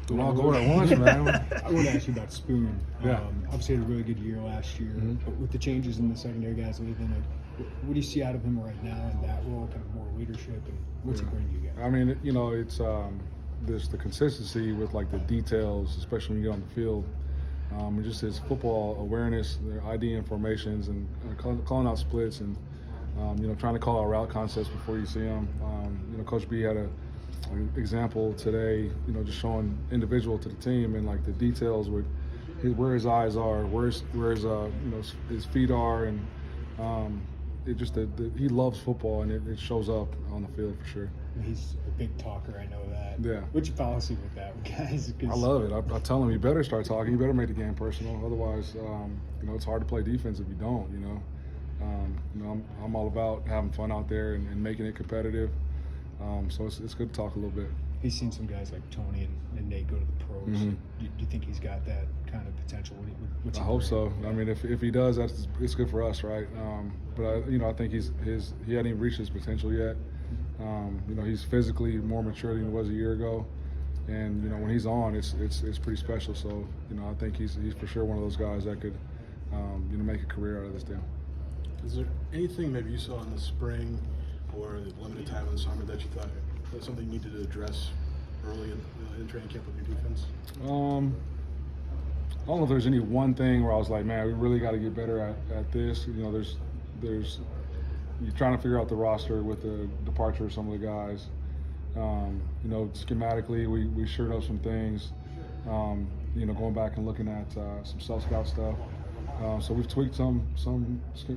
Don't all go at once, man. I want to ask you about Spoon. Yeah. Obviously had a really good year last year, but with the changes in the secondary guys leaving, like, what do you see out of him right now in that role, kind of more leadership, and what's it bring to you guys? I mean, you know, it's there's the consistency with like the details, especially when you get on the field. And just his football awareness, the ID formations, and calling out splits, and you know, trying to call out route concepts before you see them. You know, Coach B had an example today. You know, just showing individual to the team and like the details with where his eyes are, where his you know, his feet are, and it just he loves football, and it shows up on the field for sure. He's a big talker, I know that. Yeah. What's your policy with that, guys? I love it. I tell him, you better start talking. You better make the game personal. Otherwise, you know, it's hard to play defense if you don't. You know, I'm all about having fun out there and making it competitive. So it's good to talk a little bit. He's seen some guys like Tony and Nate go to the pros. Mm-hmm. Do you think he's got that kind of potential? What's I hope so. I mean, if he does, it's good for us, right? But you know, I think he hadn't even reached his potential yet. You know, he's physically more mature than he was a year ago, and you know, when he's on, it's pretty special. So you know, I think he's for sure one of those guys that could you know, make a career out of this deal. Is there anything maybe you saw in the spring or the limited time in the summer that you thought that's something you needed to address early in training camp with your defense? I don't know if there's any one thing where I was like, man, we really got to get better at this. You know, there's you're trying to figure out the roster with the departure of some of the guys. You know, schematically, we sure know some things. You know, going back and looking at some self-scout stuff. So we've tweaked some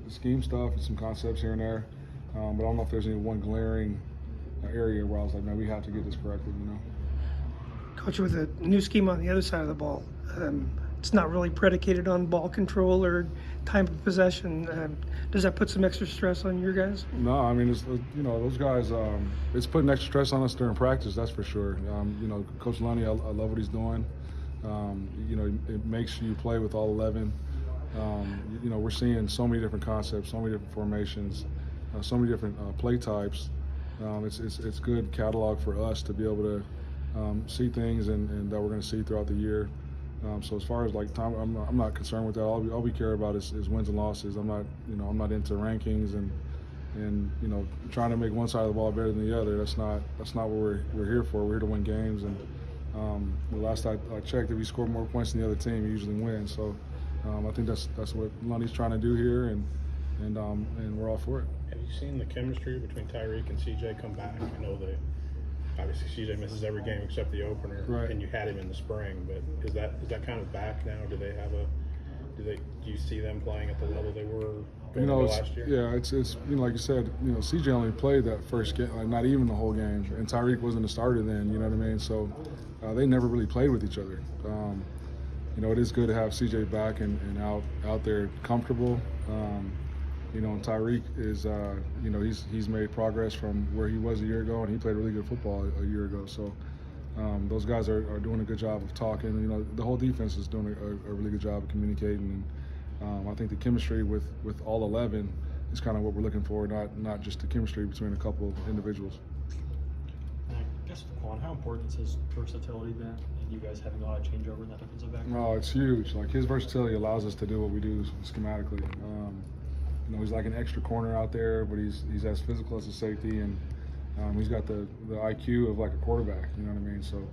scheme stuff and some concepts here and there. But I don't know if there's any one glaring area where I was like, man, we have to get this corrected, you know. Coach, with a new scheme on the other side of the ball, it's not really predicated on ball control or time of possession. Does that put some extra stress on your guys? No, I mean, it's, you know, those guys, it's putting extra stress on us during practice, that's for sure. You know, Coach Illini, I love what he's doing. You know, it makes you play with all 11. You know, we're seeing so many different concepts, so many different formations, so many different play types. It's good catalog for us to be able to see things and that we're going to see throughout the year. So as far as like time, I'm not concerned with that. All we care about is wins and losses. I'm not into rankings and you know, trying to make one side of the ball better than the other. That's not what we're here for. We're here to win games. And the last I checked, if we score more points than the other team, we usually win. So I think that's what Lundy's trying to do here, and we're all for it. Have you seen the chemistry between Tyreek and CJ come back? I know obviously CJ misses every game except the opener, right. And you had him in the spring. But is that kind of back now? Do you see them playing at the level they were going last year? Yeah, it's you know, like you said, you know, CJ only played that first game, like not even the whole game, and Tyreek wasn't a starter then. You know what I mean? So they never really played with each other. You know, it is good to have CJ back and out there comfortable. You know, and Tyreek is, you know, he's made progress from where he was a year ago, and he played really good football a year ago. So those guys are doing a good job of talking. You know, the whole defense is doing a really good job of communicating, and I think the chemistry with all 11 is kind of what we're looking for, not just the chemistry between a couple of individuals. I guess, Quan, how important has versatility been, and you guys having a lot of changeover in that defensive back? No, it's huge. Like, his versatility allows us to do what we do schematically. You know, he's like an extra corner out there, but he's as physical as a safety, and he's got the IQ of like a quarterback. You know what I mean? So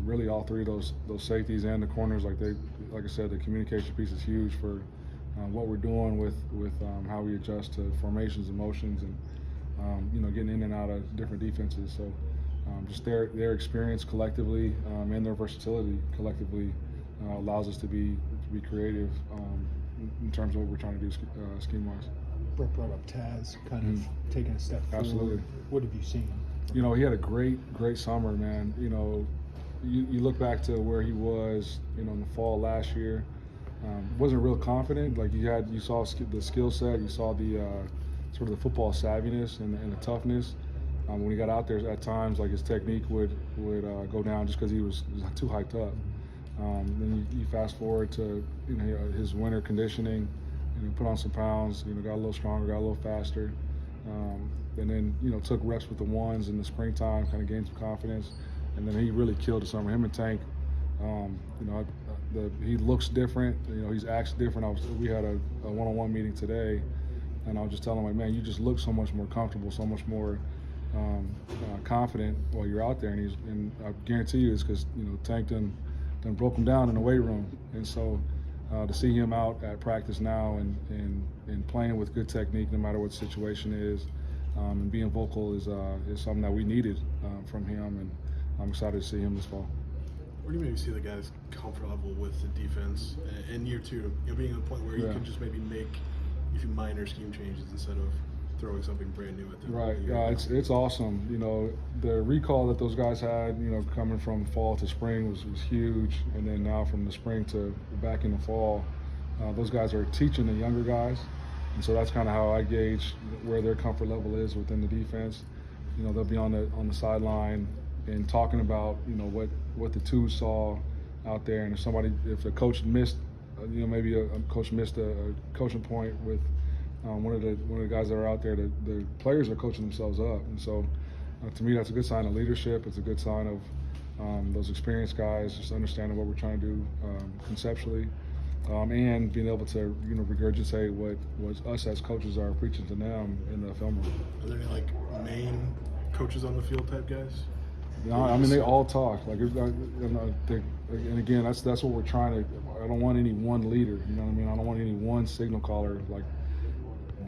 really, all three of those safeties and the corners, like I said, the communication piece is huge for what we're doing with how we adjust to formations and motions, and you know, getting in and out of different defenses. So just their experience collectively and their versatility collectively allows us to be creative in terms of what we're trying to do scheme-wise. Brett brought up Taz, kind of taking a step forward. Absolutely. What have you seen? You know, he had a great summer, man. You know, you look back to where he was, you know, in the fall last year. Wasn't real confident. Like, you saw the skill set, you saw the sort of the football savviness and the toughness. When he got out there, at times, like, his technique would go down just because he was too hyped up. Then you fast forward to, you know, his winter conditioning, you know, put on some pounds, you know, got a little stronger, got a little faster, and then, you know, took reps with the ones in the springtime, kind of gained some confidence, and then he really killed the summer. Him and Tank, you know, he looks different. You know, he's acts different. We had a one-on-one meeting today, and I was just telling him, like, man, you just look so much more comfortable, so much more confident while you're out there. And I guarantee you, it's because, you know, Tank done broke him down in the weight room, and so to see him out at practice now and playing with good technique, no matter what the situation is, and being vocal is something that we needed from him, and I'm excited to see him this fall. Where do you maybe see the guys' comfort level with the defense in year two? You know, being at a point where you can just maybe make a few minor scheme changes instead of throwing something brand new at them. Right. Yeah, it's awesome. You know, the recall that those guys had, you know, coming from fall to spring was huge, and then now from the spring to back in the fall, those guys are teaching the younger guys, and so that's kind of how I gauge where their comfort level is within the defense. You know, they'll be on the sideline and talking about, you know, what the twos saw out there, and if a coach missed, you know, maybe a coach missed a coaching point with one of the guys that are out there, the players are coaching themselves up, and so to me that's a good sign of leadership. It's a good sign of those experienced guys just understanding what we're trying to do conceptually, and being able to, you know, regurgitate what us as coaches are preaching to them in the film room. Are there any like main coaches on the field type guys? No, I mean, they all talk. Like, and again, that's what we're trying to. I don't want any one leader. You know what I mean? I don't want any one signal caller. Like,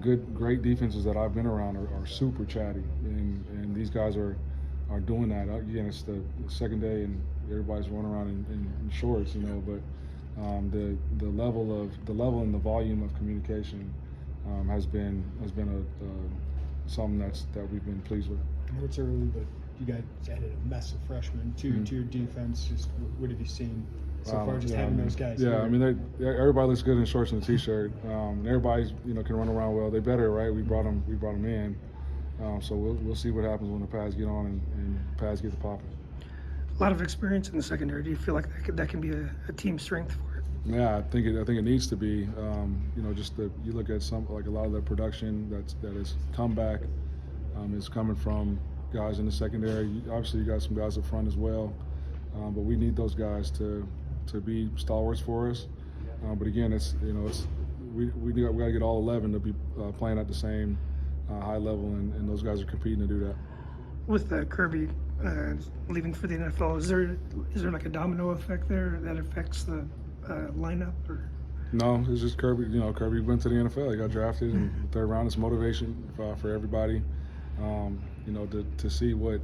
great defenses that I've been around are super chatty, and these guys are doing that. Again, it's the second day, and everybody's running around in shorts, you know. But the level and the volume of communication has been something that we've been pleased with. I know it's early, but you guys added a mess of freshmen to your defense. Just what have you seen so far? Just having those guys. Yeah, here? I mean, everybody looks good in shorts and a t-shirt. And everybody's, you know, can run around well. They better, right? We brought them in. So we'll see what happens when the pads get on and pads get to popping. A lot of experience in the secondary. Do you feel like that can be a team strength for it? Yeah, I think it needs to be. You know, just you look at a lot of the production that has come back is coming from guys in the secondary. Obviously, you got some guys up front as well, but we need those guys to be stalwarts for us. But again, we got to get all 11 to be playing at the same high level, and those guys are competing to do that. With Kirby leaving for the NFL, is there like a domino effect there that affects the lineup? Or? No, it's just Kirby. You know, Kirby went to the NFL. He got drafted in the third round. It's motivation for everybody. You know, to see what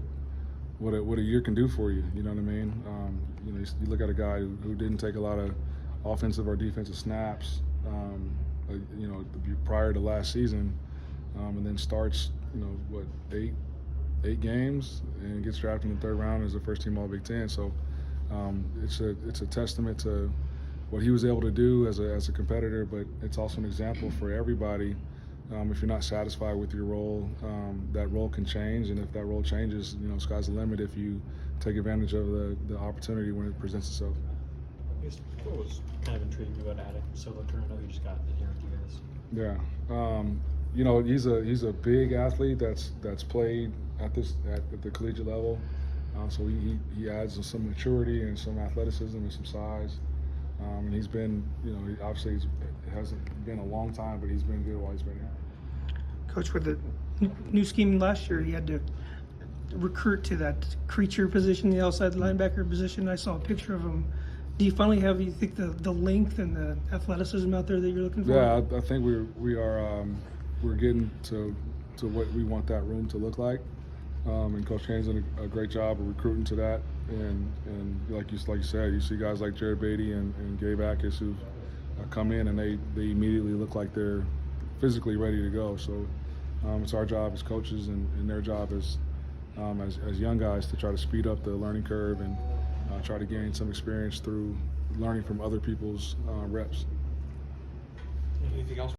a year can do for you. You know what I mean? You know, you look at a guy who didn't take a lot of offensive or defensive snaps, you know, prior to last season, and then starts, you know, eight games and gets drafted in the third round as a first team All Big Ten. So it's a testament to what he was able to do as a competitor, but it's also an example for everybody. If you're not satisfied with your role, that role can change, and if that role changes, you know, sky's the limit if you take advantage of the opportunity when it presents itself. I guess what was kind of intriguing about adding Solo Turner? I know he just got in here with you guys. Yeah, you know, he's a big athlete that's played at the collegiate level, so he adds some maturity and some athleticism and some size. And he's been, you know, obviously it hasn't been a long time, but he's been good while he's been here. Coach, with the new scheme last year, he had to recruit to that creature position, the outside linebacker position. I saw a picture of him. Do you finally have, you think, the length and the athleticism out there that you're looking for? Yeah, I think we're getting to what we want that room to look like. And Coach Kane's done a great job of recruiting to that. And like you said, you see guys like Jared Beatty and Gabe Akis who've come in and they immediately look like they're physically ready to go. So it's our job as coaches and their job as young guys to try to speed up the learning curve and try to gain some experience through learning from other people's reps. Anything else?